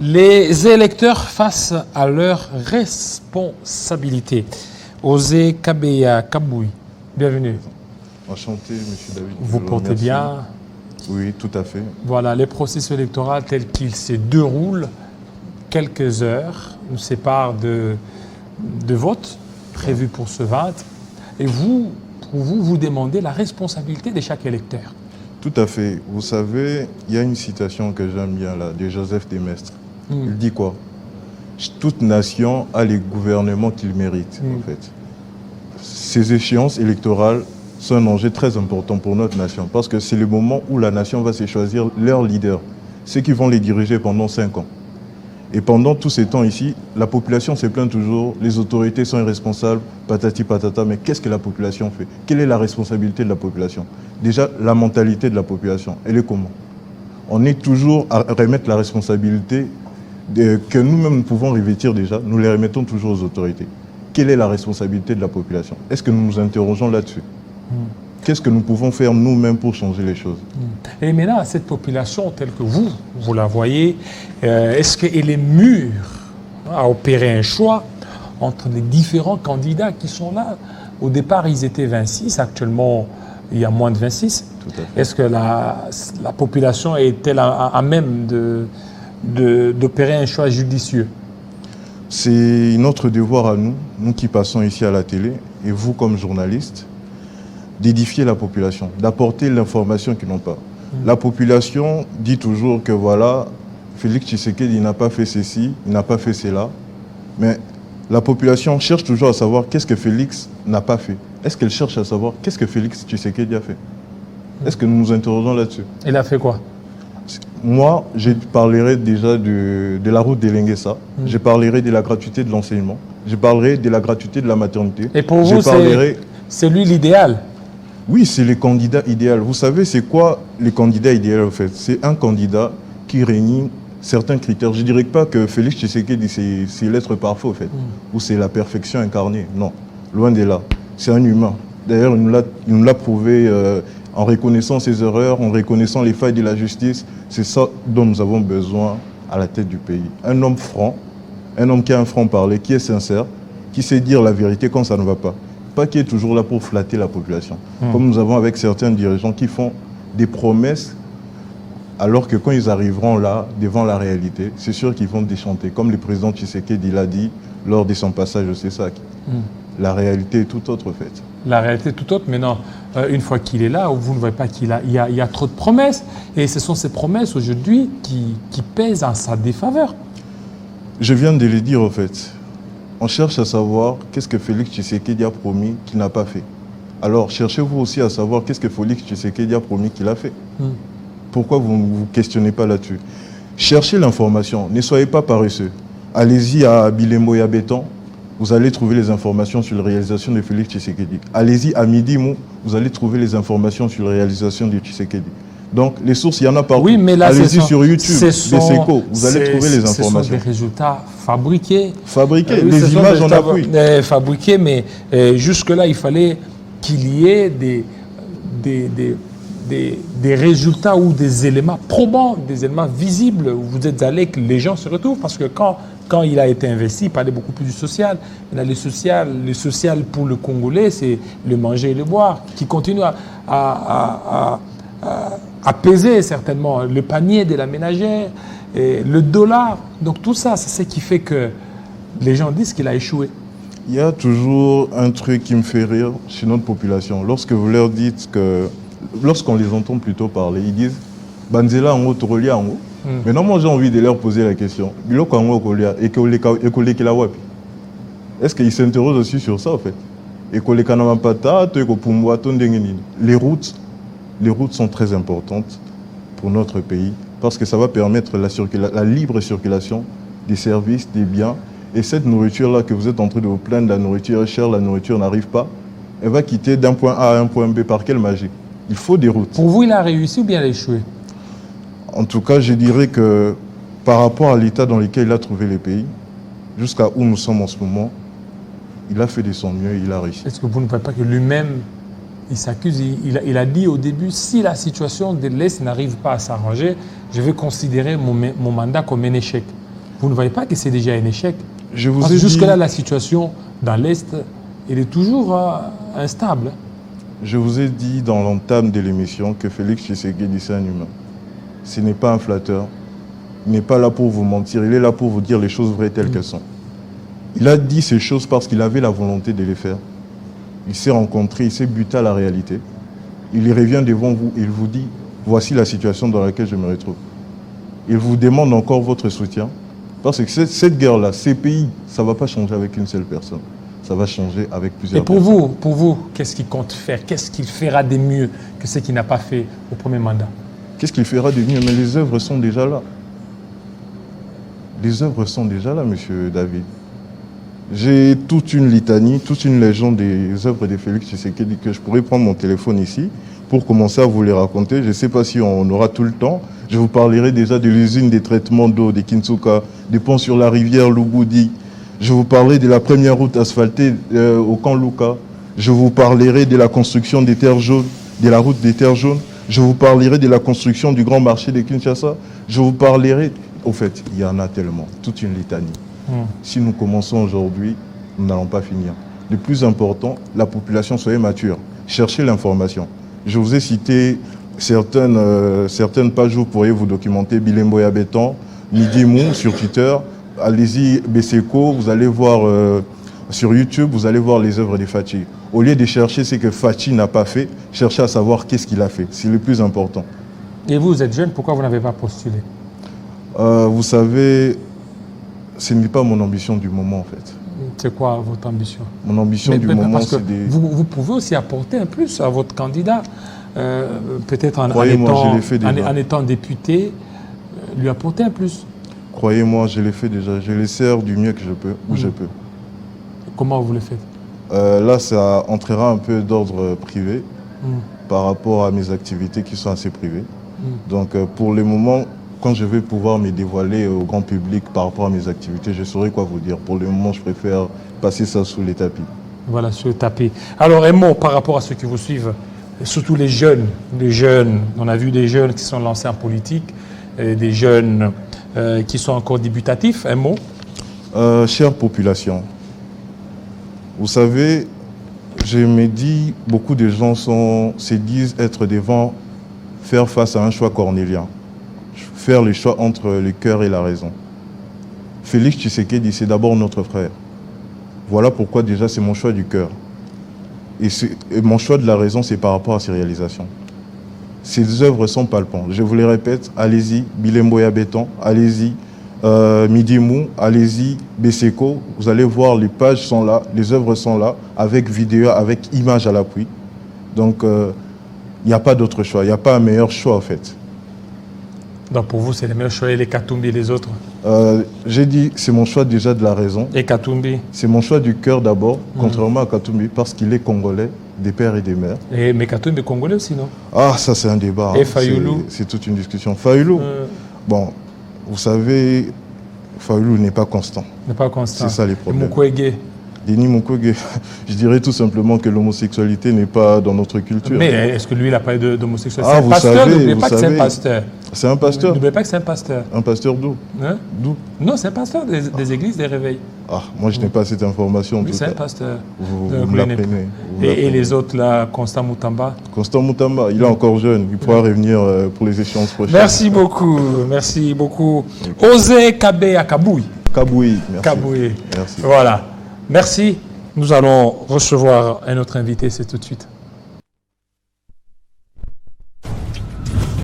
Les électeurs face à leurs responsabilités. Osé Kabeya Kaboui, bienvenue. Enchanté, M. David. Vous portez bien? Oui, tout à fait. Voilà, les processus électoraux tels qu'ils se déroulent, quelques heures nous séparent de vote prévu pour ce 20. Et vous, pour vous demandez la responsabilité de chaque électeur. Tout à fait. Vous savez, il y a une citation que j'aime bien là, de Joseph Demestre. Il dit quoi? Toute nation a les gouvernements qu'il mérite, en fait. Ces échéances électorales sont un enjeu très important pour notre nation parce que c'est le moment où la nation va se choisir leurs leaders, ceux qui vont les diriger pendant 5 ans. Et pendant tous ces temps ici, la population se plaint toujours, les autorités sont irresponsables, patati patata, mais qu'est-ce que la population fait? Quelle est la responsabilité de la population? Déjà, la mentalité de la population, elle est comment? On est toujours à remettre la responsabilité que nous-mêmes nous pouvons revêtir déjà, nous les remettons toujours aux autorités. Quelle est la responsabilité de la population? Est-ce que nous nous interrogeons là-dessus? Qu'est-ce que nous pouvons faire nous-mêmes pour changer les choses? Et maintenant, cette population telle que vous la voyez, est-ce qu'elle est mûre à opérer un choix entre les différents candidats qui sont là? Au départ, ils étaient 26, actuellement, il y a moins de 26. Est-ce que la population est-elle à même d'opérer un choix judicieux? C'est notre devoir à nous, nous qui passons ici à la télé, et vous comme journalistes, d'édifier la population, d'apporter l'information qu'ils n'ont pas. La population dit toujours que voilà, Félix Tshisekedi n'a pas fait ceci, il n'a pas fait cela, mais la population cherche toujours à savoir qu'est-ce que Félix n'a pas fait. Est-ce qu'elle cherche à savoir qu'est-ce que Félix Tshisekedi a fait? Est-ce que nous nous interrogeons là-dessus? Il a fait quoi? Moi, je parlerai déjà de la route d'Elenguessa, je parlerai de la gratuité de l'enseignement, je parlerai de la gratuité de la maternité. Et pour vous, c'est lui l'idéal? Oui, c'est le candidat idéal. Vous savez, c'est quoi le candidat idéal en fait? C'est un candidat qui réunit certains critères. Je ne dirais pas que Félix Tshisekedi, c'est l'être parfait en fait, ou c'est la perfection incarnée. Non, loin de là. C'est un humain. D'ailleurs, il nous l'a prouvé en reconnaissant ses erreurs, en reconnaissant les failles de la justice. C'est ça dont nous avons besoin à la tête du pays. Un homme franc, un homme qui a un franc-parler, qui est sincère, qui sait dire la vérité quand ça ne va pas. Pas qui est toujours là pour flatter la population. Comme nous avons avec certains dirigeants qui font des promesses alors que quand ils arriveront là, devant la réalité, c'est sûr qu'ils vont déchanter. Comme le président Tshisekedi l'a dit lors de son passage au CESAC. La réalité est tout autre en fait. La réalité est tout autre, mais non, une fois qu'il est là, vous ne voyez pas qu'il y a trop de promesses. Et ce sont ces promesses aujourd'hui qui pèsent en sa défaveur. Je viens de le dire en fait. On cherche à savoir qu'est-ce que Félix Tshisekedi a promis qu'il n'a pas fait. Alors, cherchez-vous aussi à savoir qu'est-ce que Félix Tshisekedi a promis qu'il a fait. Pourquoi vous ne vous questionnez pas là-dessus? Cherchez l'information, ne soyez pas paresseux. Allez-y à Bilembo et à Béton, vous allez trouver les informations sur la réalisation de Félix Tshisekedi. Allez-y à Midimou, vous allez trouver les informations sur la réalisation de Tshisekedi. Donc, les sources, il y en a partout. Oui, mais là, allez-y sur YouTube, Beseko, vous allez trouver les informations. Ce sont des résultats fabriqués. Fabriqués, les images en appui. Fabriqués, mais jusque-là, il fallait qu'il y ait des résultats ou des éléments probants, des éléments visibles où vous êtes allé, que les gens se retrouvent. Parce que quand il a été investi, il parlait beaucoup plus du social. Mais là, le social pour le Congolais, c'est le manger et le boire, qui continue à peser certainement le panier de la ménagère, et le dollar. Donc tout ça, c'est ce qui fait que les gens disent qu'il a échoué. Il y a toujours un truc qui me fait rire chez notre population. Lorsque vous leur dites que, lorsqu'on les entend plutôt parler, ils disent « Banzela en haut, Torolia en haut ». Maintenant, moi j'ai envie de leur poser la question « Biloko en haut, Kolia, et Kolekela wapi ». Est-ce qu'ils s'interrogent aussi sur ça en fait? Les routes sont très importantes pour notre pays parce que ça va permettre la libre circulation des services, des biens. Et cette nourriture-là que vous êtes en train de vous plaindre, la nourriture est chère, la nourriture n'arrive pas, elle va quitter d'un point A à un point B. Par quelle magie? Il faut des routes. Pour vous, il a réussi ou bien il a échoué? En tout cas, je dirais que par rapport à l'état dans lequel il a trouvé les pays, jusqu'à où nous sommes en ce moment, il a fait de son mieux, il a réussi. Est-ce que vous ne voyez pas que lui-même, il s'accuse, il a dit au début, si la situation de l'Est n'arrive pas à s'arranger, je vais considérer mon mandat comme un échec. Vous ne voyez pas que c'est déjà un échec? Je vous Parce ai que jusque-là, dit, la situation dans l'Est, elle est toujours instable. je vous ai dit dans l'entame de l'émission que Félix Tshisekedi, c'est un humain. Ce n'est pas un flatteur. Il n'est pas là pour vous mentir. Il est là pour vous dire les choses vraies telles qu'elles sont. Il a dit ces choses parce qu'il avait la volonté de les faire. Il s'est rencontré, il s'est buté à la réalité. Il y revient devant vous, il vous dit, voici la situation dans laquelle je me retrouve. Il vous demande encore votre soutien. Parce que cette guerre-là, ces pays, ça ne va pas changer avec une seule personne. Ça va changer avec plusieurs Et personnes. pour vous, qu'est-ce qu'il compte faire? Qu'est-ce qu'il fera de mieux que ce qu'il n'a pas fait au premier mandat? Qu'est-ce qu'il fera de mieux? Mais les œuvres sont déjà là. Les œuvres sont déjà là, monsieur David. J'ai toute une litanie, toute une légende des œuvres de Félix Tshisekedi que je pourrais prendre mon téléphone ici pour commencer à vous les raconter. Je ne sais pas si on aura tout le temps. Je vous parlerai déjà de l'usine des traitements d'eau de Kinsuka, des ponts sur la rivière Lubudi. Je vous parlerai de la première route asphaltée au camp Luka. Je vous parlerai de la construction des terres jaunes, de la route des terres jaunes. Je vous parlerai de la construction du grand marché de Kinshasa. Je vous parlerai... Au fait, il y en a tellement, toute une litanie. Si nous commençons aujourd'hui, nous n'allons pas finir. Le plus important, la population soit mature. Cherchez l'information. Je vous ai cité certaines pages où vous pourriez vous documenter. Bilemboya Béton, Midi Mou sur Twitter. Allez-y, Beseko, vous allez voir sur YouTube, vous allez voir les œuvres de Fachi. Au lieu de chercher ce que Fachi n'a pas fait, cherchez à savoir qu'est-ce qu'il a fait. C'est le plus important. Et vous êtes jeune, pourquoi vous n'avez pas postulé? Vous savez, ce n'est pas mon ambition du moment en fait. C'est quoi votre ambition? Mon ambition du moment, parce que c'est des... vous pouvez aussi apporter un plus à votre candidat. Peut-être en étant député, lui apporter un plus. Croyez-moi, je l'ai fait déjà. Je les sers du mieux que je peux, où je peux. Comment vous le faites? Là, ça entrera un peu d'ordre privé par rapport à mes activités qui sont assez privées. Donc, pour le moment, quand je vais pouvoir me dévoiler au grand public par rapport à mes activités, je saurai quoi vous dire. Pour le moment, je préfère passer ça sous les tapis. Voilà, sous le tapis. Alors, un mot par rapport à ceux qui vous suivent, surtout les jeunes. Les jeunes, on a vu des jeunes qui sont lancés en politique, des jeunes qui sont encore débutatifs. Un mot? Chère population, vous savez, je me dis, beaucoup de gens se disent être devant faire face à un choix cornélien. Faire le choix entre le cœur et la raison. Félix Tshisekedi, c'est d'abord notre frère. Voilà pourquoi déjà c'est mon choix du cœur. Et mon choix de la raison, c'est par rapport à ses réalisations. Ses œuvres sont palpantes. Je vous les répète, allez-y, Bilemboya Béton, allez-y, Midi Mou, allez-y, Beseko. Vous allez voir, les pages sont là, les œuvres sont là, avec vidéo, avec images à l'appui. Donc, il n'y a pas d'autre choix, il n'y a pas un meilleur choix en fait. Donc pour vous, c'est le meilleur choix et les Katumbi et les autres? J'ai dit, c'est mon choix déjà de la raison. Et Katumbi? C'est mon choix du cœur d'abord, contrairement à Katumbi, parce qu'il est congolais, des pères et des mères. Mais Katumbi est congolais aussi, non? Ah, ça c'est un débat. Et Fayoulou? C'est toute une discussion. Fayoulou, bon, vous savez, Fayoulou n'est pas constant. N'est pas constant. C'est ça les problèmes. Et Mukwege? Denis Mukwege, je dirais tout simplement que l'homosexualité n'est pas dans notre culture. Mais est-ce que lui, il n'a pas d'homosexualité? Ah, vous savez, n'oubliez pas que c'est un pasteur. C'est un pasteur? N'oubliez pas que c'est un pasteur. Un pasteur d'où? Hein? D'où? Non, c'est un pasteur des églises des réveils. Ah, moi je n'ai pas cette information. Oui, c'est un pasteur. Vous me l'apprenez. Et les autres là, Constant Moutamba? Constant Moutamba, il est encore jeune, il pourra revenir pour les échéances prochaines. Merci beaucoup, merci beaucoup. Osé Kabé à Kabouy. Kabouy, merci. Kabouy. Merci. Voilà, merci. Nous allons recevoir un autre invité, c'est tout de suite.